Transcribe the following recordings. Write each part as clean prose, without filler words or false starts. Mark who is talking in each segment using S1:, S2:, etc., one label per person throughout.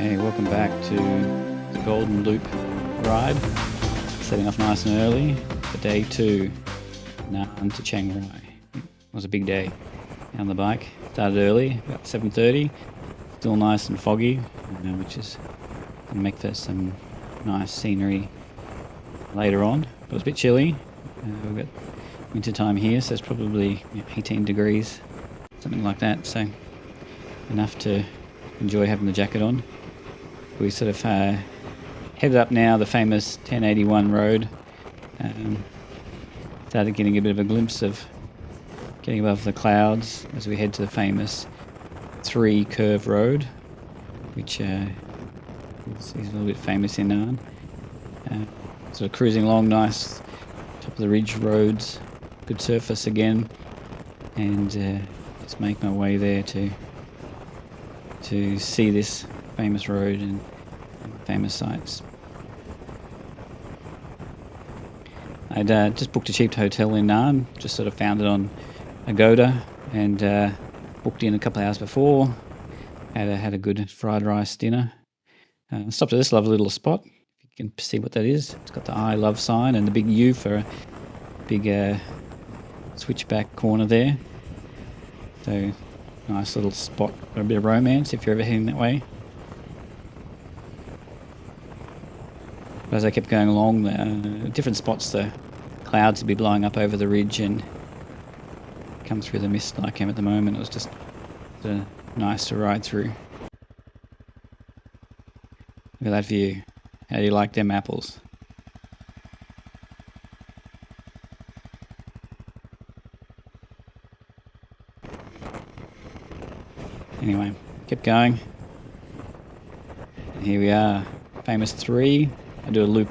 S1: Hey, welcome back to the Golden Loop ride. Setting off nice and early for day 2, Nan to Chiang Rai. It was a big day on the bike. Started early, about 7:30. Still nice and foggy, which is going to make for some nice scenery later on. But it was a bit chilly. We've got winter time here, so it's probably 18 degrees, something like that. So enough to enjoy having the jacket on. We sort of headed up now the famous 1081 road. Started getting a bit of a glimpse of getting above the clouds as we head to the famous 3 curve road, which is a little bit famous in Nan. Sort of cruising along, nice top of the ridge roads, good surface again, and just make my way there to see this famous road and famous sights. I'd just booked a cheap hotel in Nan, just sort of found it on Agoda, and booked in a couple of hours before. Had a good fried rice dinner. Stopped at this lovely little spot. You can see what that is. It's got the I love sign and the big U for a big switchback corner there. So nice little spot for a bit of romance if you're ever heading that way. But as I kept going along, different spots, the clouds would be blowing up over the ridge and come through the mist like I am at the moment. It was just nice to ride through. Look at that view. How do you like them apples? Anyway, kept going. And here we are, famous 3. I do a loop,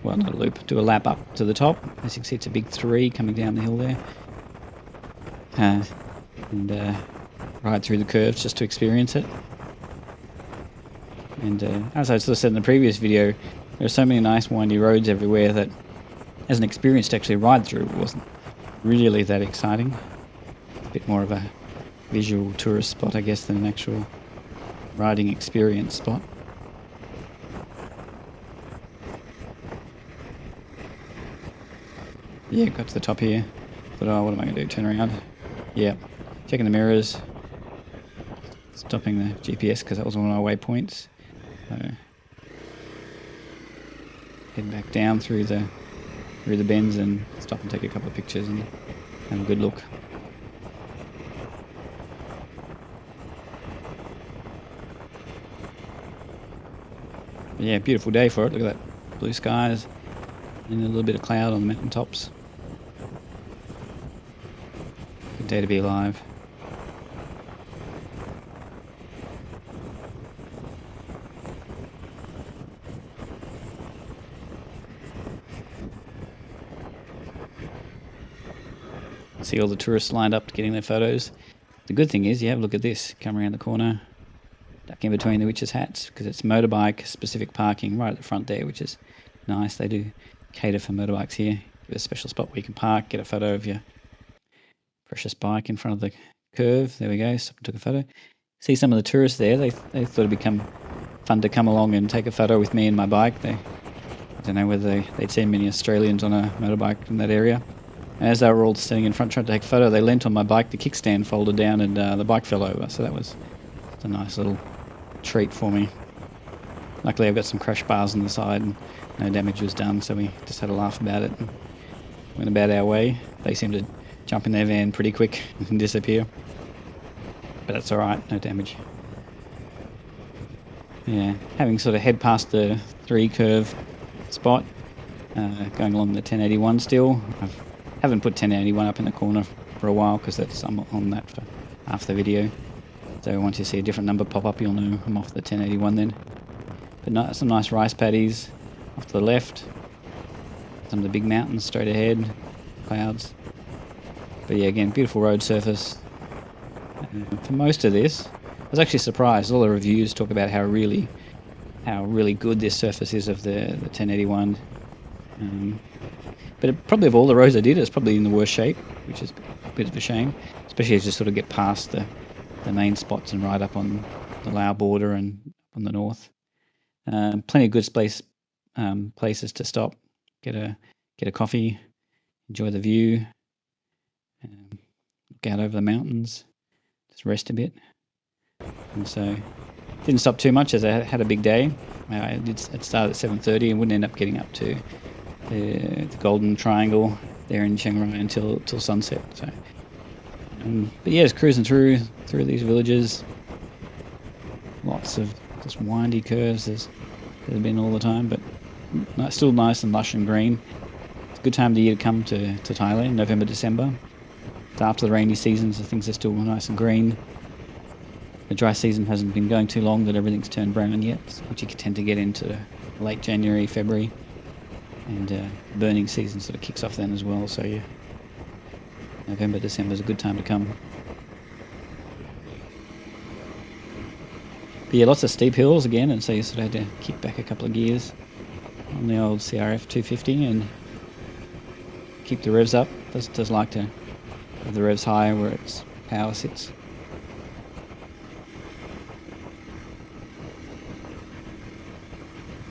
S1: well not a loop, do a lap up to the top. As you can see, it's a big 3 coming down the hill there. And ride through the curves just to experience it. And as I sort of said in the previous video, there are so many nice windy roads everywhere that as an experience to actually ride through, it wasn't really that exciting. A bit more of a visual tourist spot, I guess, than an actual riding experience spot. Yeah, got to the top here. Thought, oh, what am I going to do? Turn around? Yeah. Checking the mirrors. Stopping the GPS because that was one of my waypoints. So, head back down through the bends and stop and take a couple of pictures and have a good look. But yeah, beautiful day for it. Look at that blue skies and a little bit of cloud on the mountain tops. Good day to be alive. See all the tourists lined up getting their photos. The good thing is, you have a look at this. Come around the corner, duck in between the witches' hats, because it's motorbike specific parking right at the front there, which is nice. They do cater for motorbikes here. Give a special spot where you can park, get a photo of your precious bike in front of the curve. There we go. Stop and took a photo. See some of the tourists there. They thought it'd become fun to come along and take a photo with me and my bike. I don't know whether they'd seen many Australians on a motorbike in that area. And as they were all standing in front trying to take a photo, they leant on my bike, the kickstand folded down and the bike fell over. So that was a nice little treat for me. Luckily I've got some crash bars on the side and no damage was done, so we just had a laugh about it and went about our way. They seemed to jump in their van pretty quick and disappear. But that's alright, no damage. Yeah, having sort of head past the 3 curve spot, going along the 1081 still. I haven't put 1081 up in the corner for a while because I'm on that for half the video. So once you see a different number pop up, you'll know I'm off the 1081 then. But some nice rice paddies off to the left. Some of the big mountains straight ahead, clouds. But yeah, again, beautiful road surface. For most of this, I was actually surprised. All the reviews talk about how really good this surface is of the 1081. But probably of all the roads I did, it's probably in the worst shape, which is a bit of a shame, especially as you sort of get past the main spots and ride up on the Lao border and on the north. Plenty of good places to stop, get a coffee, enjoy the view, look out over the mountains, just rest a bit. And so didn't stop too much as I had a big day. It started at 7:30 and wouldn't end up getting up to the Golden Triangle there in Chiang Rai until sunset. So, but yeah, just cruising through these villages. Lots of just windy curves. There's been all the time, but still nice and lush and green. It's a good time of the year to come to Thailand, November, December. It's after the rainy seasons, so things are still nice and green. The dry season hasn't been going too long that everything's turned brown yet, which you can tend to get into late January, February. And burning season sort of kicks off then as well, so yeah, November, December is a good time to come. But yeah, lots of steep hills again, and so you sort of had to kick back a couple of gears on the old CRF250 and keep the revs up. Does like to have the revs higher where its power sits.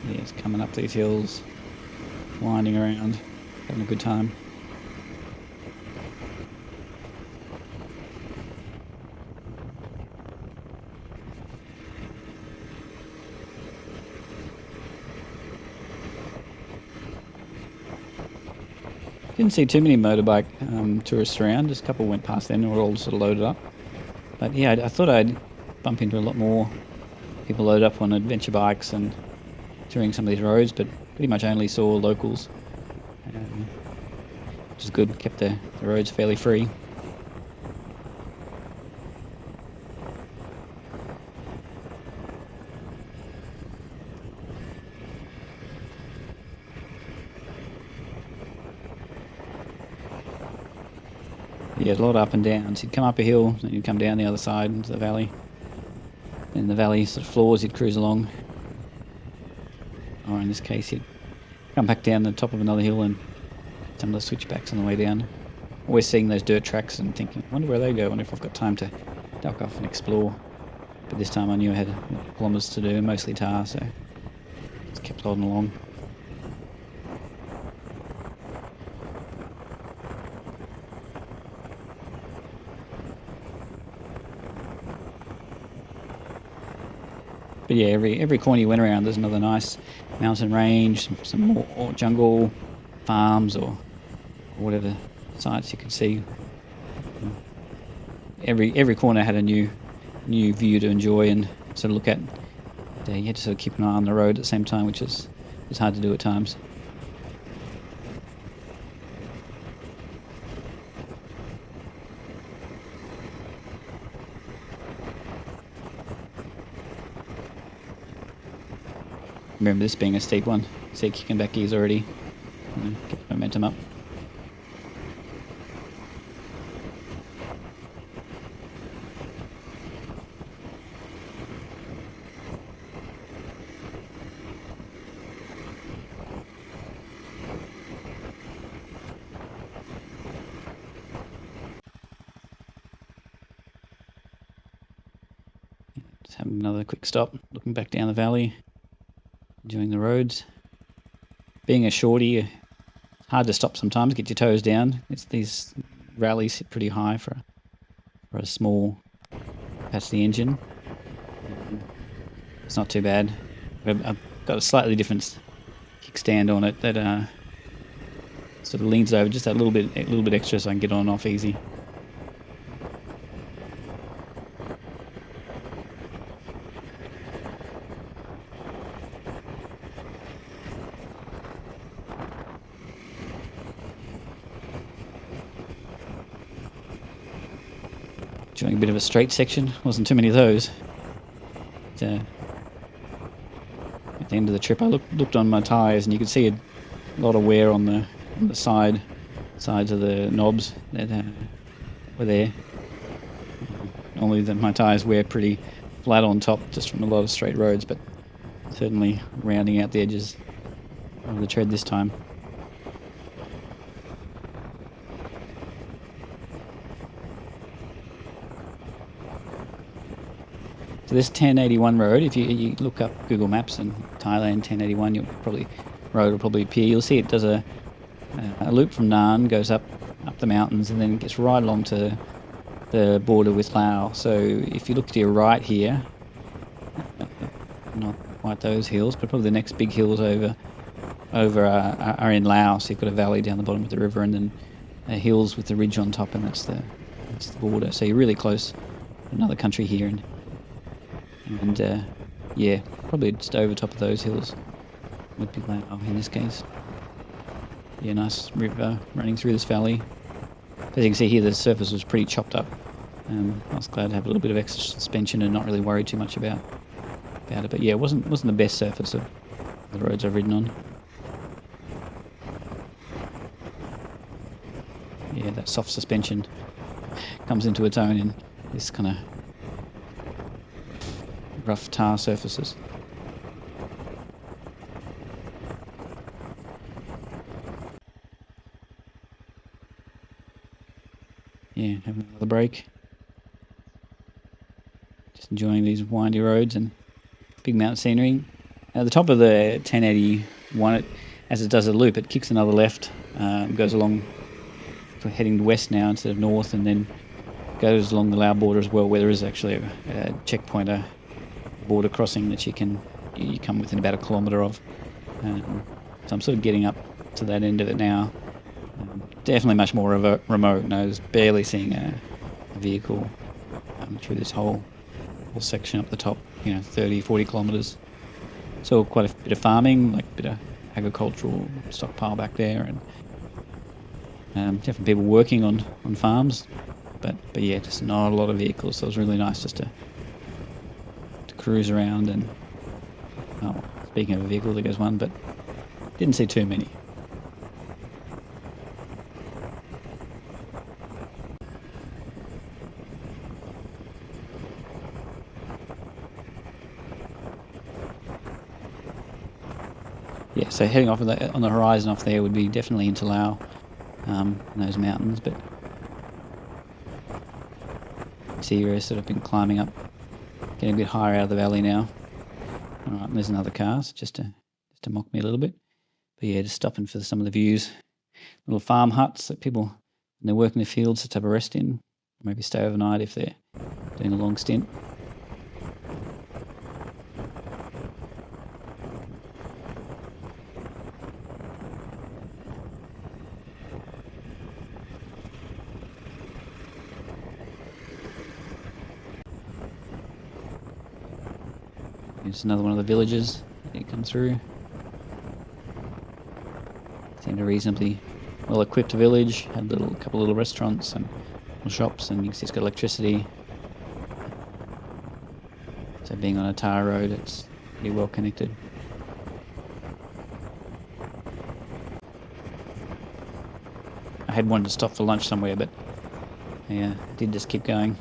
S1: Yeah, it's coming up these hills, winding around, having a good time. Didn't see too many motorbike tourists around. Just a couple went past then, and were all sort of loaded up. But yeah, I thought I'd bump into a lot more people loaded up on adventure bikes and touring some of these roads, but pretty much only saw locals, which is good. Kept the roads fairly free. Yeah, a lot of up and downs. You'd come up a hill, then you'd come down the other side into the valley. In the valley sort of floors, you'd cruise along. Or in this case, you'd come back down the top of another hill and some of the switchbacks on the way down. Always seeing those dirt tracks and thinking, I wonder where they go. I wonder if I've got time to duck off and explore. But this time I knew I had kilometres to do, mostly tar, so just kept plodding along. But yeah, every corner you went around, there's another nice mountain range, some more jungle, farms, or whatever sights you could see. Every corner had a new view to enjoy and sort of look at. You had to sort of keep an eye on the road at the same time, which is hard to do at times. Remember this being a steep one. See, kicking back gears already. Get the momentum up. Just having another quick stop, looking back down the valley, enjoying the roads. Being a shorty, it's hard to stop sometimes, get your toes down. These rallies sit pretty high for a small capacity engine. It's not too bad. I've got a slightly different kickstand on it that sort of leans over just a little bit extra so I can get on and off easy. Doing a bit of a straight section, wasn't too many of those. But, at the end of the trip, I looked on my tyres, and you could see a lot of wear on the sides of the knobs that were there. Normally, my tyres wear pretty flat on top, just from a lot of straight roads, but certainly rounding out the edges of the tread this time. For this 1081 road, if you look up Google Maps and Thailand 1081, road will probably appear. You'll see it does a loop from Nan, goes up the mountains, and then gets right along to the border with Laos. So if you look to your right here, not quite those hills, but probably the next big hills over are in Laos. You've got a valley down the bottom of the river, and then hills with the ridge on top, and that's the border. So you're really close to another country here, and yeah, probably just over top of those hills would be Laos in this case. Yeah, nice river running through this valley. As you can see here, the surface was pretty chopped up. I was glad to have a little bit of extra suspension and not really worry too much about it. But yeah, it wasn't the best surface of the roads I've ridden on. Yeah, that soft suspension comes into its own in this kind of rough tar surfaces. Yeah, having another break. Just enjoying these windy roads and big mountain scenery. At the top of the 1081, as it does a loop, it kicks another left, goes along, heading west now instead of north, and then goes along the Lao border as well, where there is actually a checkpoint, a border crossing that you come within about 1 kilometre of. So I'm sort of getting up to that end of it now. Definitely much more remote. No, there's barely seeing a vehicle through this whole section up the top, 30, 40 kilometres. So quite a bit of farming, like a bit of agricultural stockpile back there, and definitely people working on farms. But yeah, just not a lot of vehicles. So it was really nice just to cruise around. And speaking of a vehicle, there goes one, but didn't see too many. Yeah, so heading off on the horizon off there would be definitely into Laos, in those mountains. But see, you've sort of been climbing up, getting a bit higher out of the valley now. All right, and there's another car, so just to mock me a little bit. But yeah, just stopping for some of the views. Little farm huts that people, when they work in the fields, just have a rest in. Maybe stay overnight if they're doing a long stint. Here's another one of the villages that you come through. Seemed a reasonably well-equipped village. Had a couple of little restaurants and little shops, and you can see it's got electricity. So being on a tar road, it's pretty well connected. I had wanted to stop for lunch somewhere, but yeah, I did just keep going.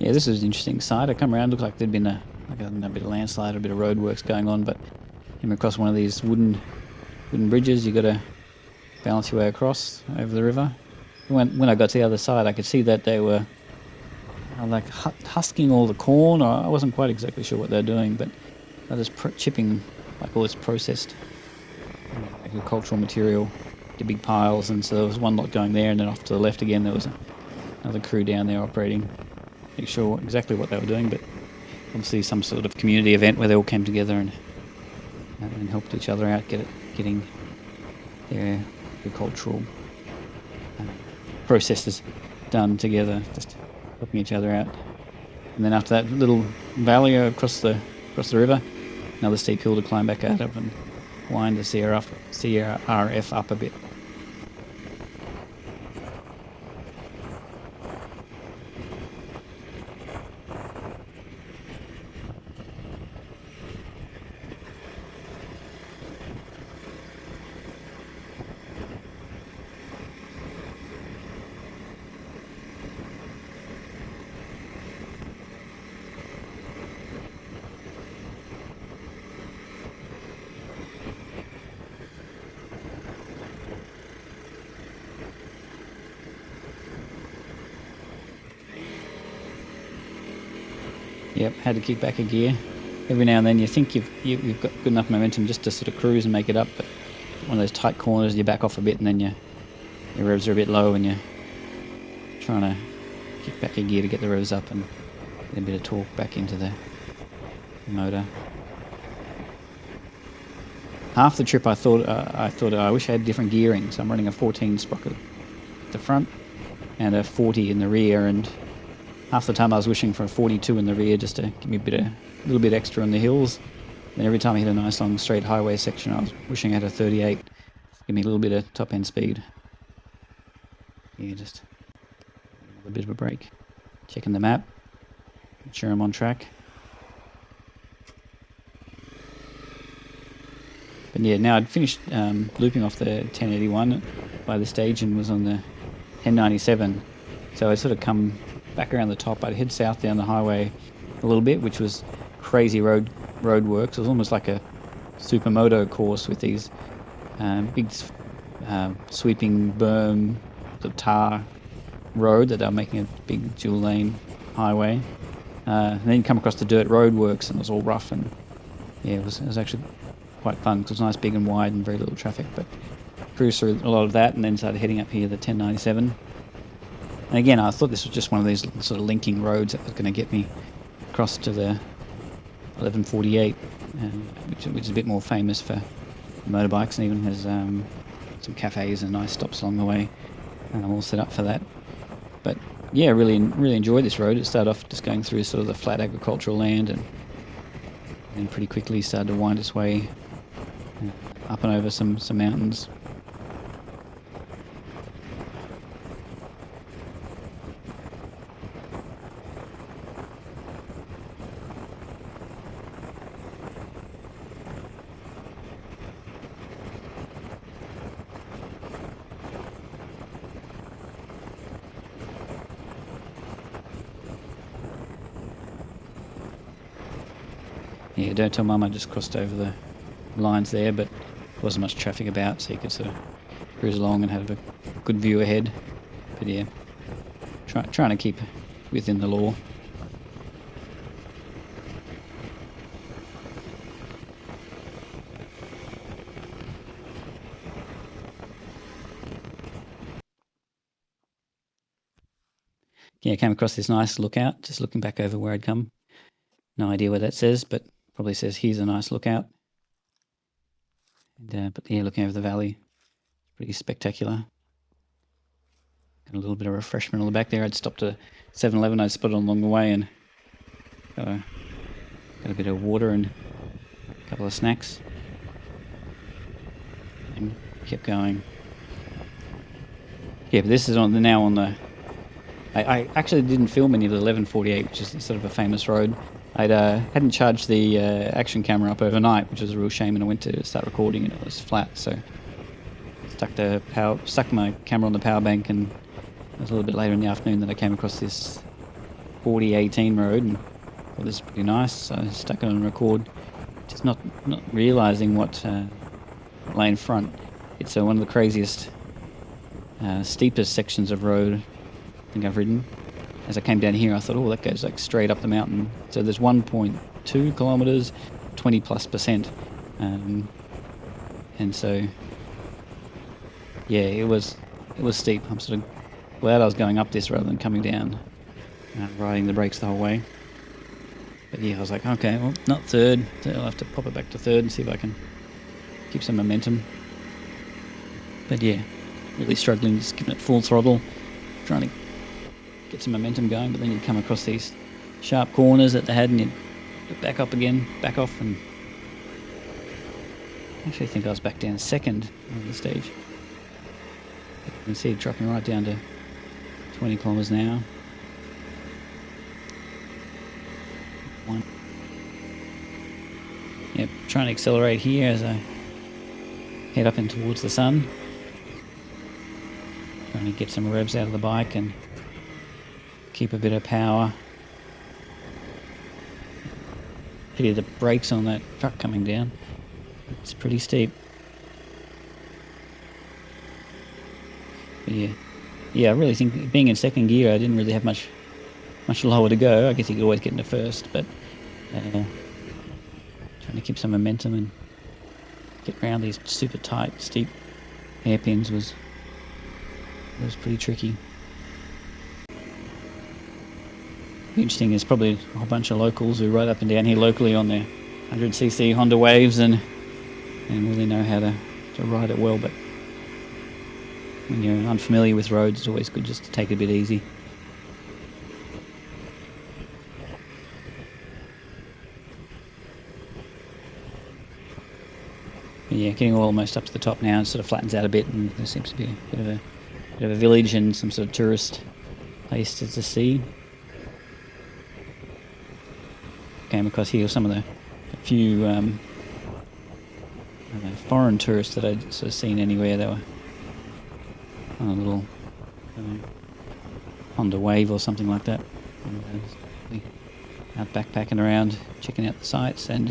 S1: Yeah, this is an interesting site. I come around, looked like there'd been a bit of landslide, a bit of road works going on, but came across one of these wooden bridges. You got to balance your way across over the river. When I got to the other side, I could see that they were like husking all the corn, or I wasn't quite exactly sure what they're doing, but they're just chipping like all this processed agricultural material into big piles. And so there was one lot going there, and then off to the left again there was another crew down there operating. Not sure exactly what they were doing, but obviously some sort of community event where they all came together and helped each other out, getting their agricultural processes done together, just helping each other out. And then after that little valley across the river, another steep hill to climb back out of and wind the CRF up a bit. Yep, had to kick back a gear. Every now and then you think you've got good enough momentum just to sort of cruise and make it up, but one of those tight corners, you back off a bit and then your revs are a bit low and you're trying to kick back a gear to get the revs up and get a bit of torque back into the motor. Half the trip I thought I wish I had different gearing, so I'm running a 14 sprocket at the front and a 40 in the rear, and half the time I was wishing for a 42 in the rear just to give me a little bit extra on the hills. Then every time I hit a nice long straight highway section, I was wishing I had a 38, give me a little bit of top end speed. Yeah, just a bit of a break. Checking the map, make sure I'm on track. But yeah, now I'd finished looping off the 1081 by this stage and was on the 1097. So I'd sort of come back around the top. I'd head south down the highway a little bit, which was crazy road works. It was almost like a supermoto course with these big sweeping berm, the tar road that they were making a big dual lane highway. And then you come across the dirt road works and it was all rough, and yeah, it was actually quite fun because it was nice, big and wide and very little traffic. But cruised through a lot of that and then started heading up here the 1097. And again, I thought this was just one of these sort of linking roads that was going to get me across to the 1148, which is a bit more famous for motorbikes and even has some cafes and nice stops along the way. And I'm all set up for that. But yeah, really enjoyed this road. It started off just going through sort of the flat agricultural land and then pretty quickly started to wind its way up and over some mountains. Yeah, don't tell Mum I just crossed over the lines there, but there wasn't much traffic about, so you could sort of cruise along and have a good view ahead. But yeah, trying to keep within the law. Yeah, I came across this nice lookout, just looking back over where I'd come. No idea what that says, but probably says here's a nice lookout. And, but yeah, looking over the valley, pretty spectacular. Got a little bit of refreshment on the back there. I'd stopped at 7-Eleven I'd spotted along the way and got a bit of water and a couple of snacks. And kept going. Yeah, but this is now on the... I actually didn't film any of the 1148, which is sort of a famous road. I hadn't charged the action camera up overnight, which was a real shame, and I went to start recording and it was flat, so stuck my camera on the power bank, and it was a little bit later in the afternoon that I came across this 4018 road and thought this is pretty nice, so I stuck it on record, just not realising what lay in front. It's one of the craziest, steepest sections of road I think I've ridden. As I came down here, I thought, oh, that goes like straight up the mountain. So there's 1.2 kilometers, 20+%. And so, yeah, it was steep. I'm sort of glad I was going up this rather than coming down, riding the brakes the whole way. But yeah, I was like, okay, well, not third. So I'll have to pop it back to third and see if I can keep some momentum. But yeah, really struggling, just giving it full throttle, trying to get some momentum going, but then you'd come across these sharp corners that they had and you'd back up again, back off, and I actually think I was back down second on the stage. You can see it dropping right down to 20 kilometers an hour. Yep, trying to accelerate here as I head up in towards the sun. Trying to get some revs out of the bike and keep a bit of power. Pity the brakes on that truck coming down. It's pretty steep. But yeah, I really think being in second gear, I didn't really have much much lower to go. I guess you could always get into first, but trying to keep some momentum and get around these super tight, steep hairpins was pretty tricky. Interesting, there's probably a whole bunch of locals who ride up and down here locally on their 100cc Honda Waves and really know how to ride it well, but when you're unfamiliar with roads, it's always good just to take it a bit easy. But yeah, getting almost up to the top now, it sort of flattens out a bit, and there seems to be a bit of a village and some sort of tourist place to see. Came across here some of a few foreign tourists that I'd sort of seen anywhere. They were on a little Honda Wave or something like that, and, out backpacking around, checking out the sights. And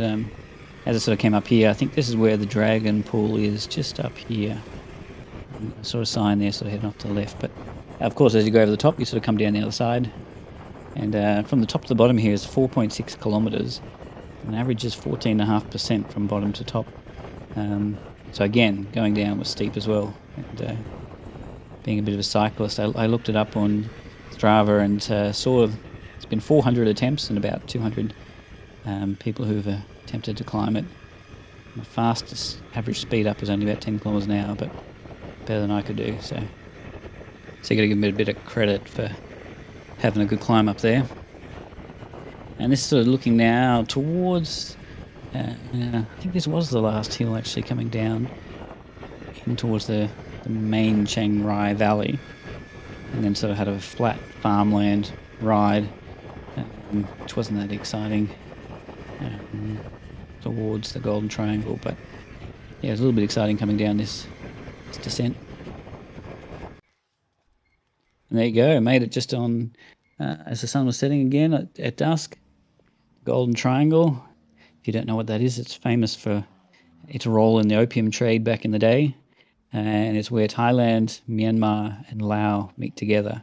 S1: as I sort of came up here, I think this is where the Dragon Pool is, just up here. And I saw a sign there, sort of heading off to the left. But of course, as you go over the top, you sort of come down the other side. And from the top to the bottom here is 4.6 kilometres. An average is 14.5% from bottom to top. So again, going down was steep as well. And being a bit of a cyclist, I looked it up on Strava and saw it's been 400 attempts and about 200 people who've attempted to climb it. The fastest average speed up is only about 10 kilometres an hour, but better than I could do. So you got to give them a bit of credit for having a good climb up there. And this is sort of looking now towards, I think this was the last hill actually coming down in towards the main Chiang Rai Valley, and then sort of had a flat farmland ride, which wasn't that exciting, towards the Golden Triangle, but yeah, it was a little bit exciting coming down this descent. And there you go, I made it just on as the sun was setting again at dusk. Golden Triangle, if you don't know what that is, it's famous for its role in the opium trade back in the day, and it's where Thailand, Myanmar and Laos meet together.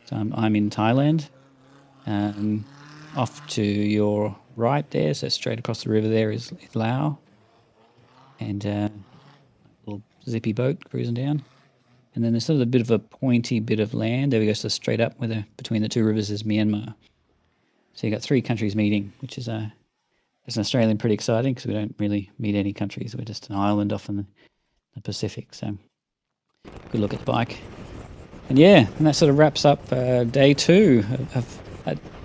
S1: So I'm in Thailand, off to your right there, so straight across the river there is Laos, and a little zippy boat cruising down. And then there's sort of a bit of a pointy bit of land. There we go, so straight up between the two rivers is Myanmar. So you've got three countries meeting, which is, as an Australian, pretty exciting because we don't really meet any countries. We're just an island off in the Pacific. So good look at the bike. And yeah, and that sort of wraps up day two of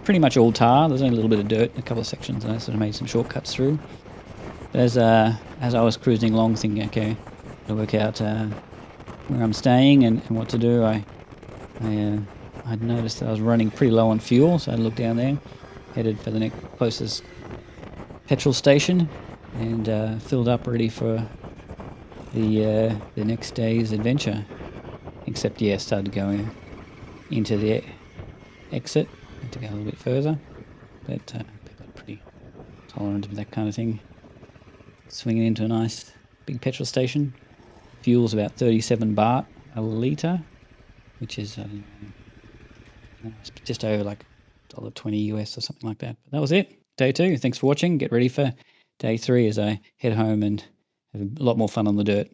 S1: pretty much all tar. There's only a little bit of dirt in a couple of sections, and I sort of made some shortcuts through. But as I was cruising along thinking, okay, to work out where I'm staying and what to do, I'd noticed that I was running pretty low on fuel, so I looked down there, headed for the next closest petrol station, and filled up ready for the next day's adventure. Except, yeah, started going into the exit. Had to go a little bit further, but people are pretty tolerant of that kind of thing. Swinging into a nice big petrol station. Fuel's about 37 baht a litre, which is just over like $1.20 US or something like that. But that was it. Day two. Thanks for watching. Get ready for day three as I head home and have a lot more fun on the dirt.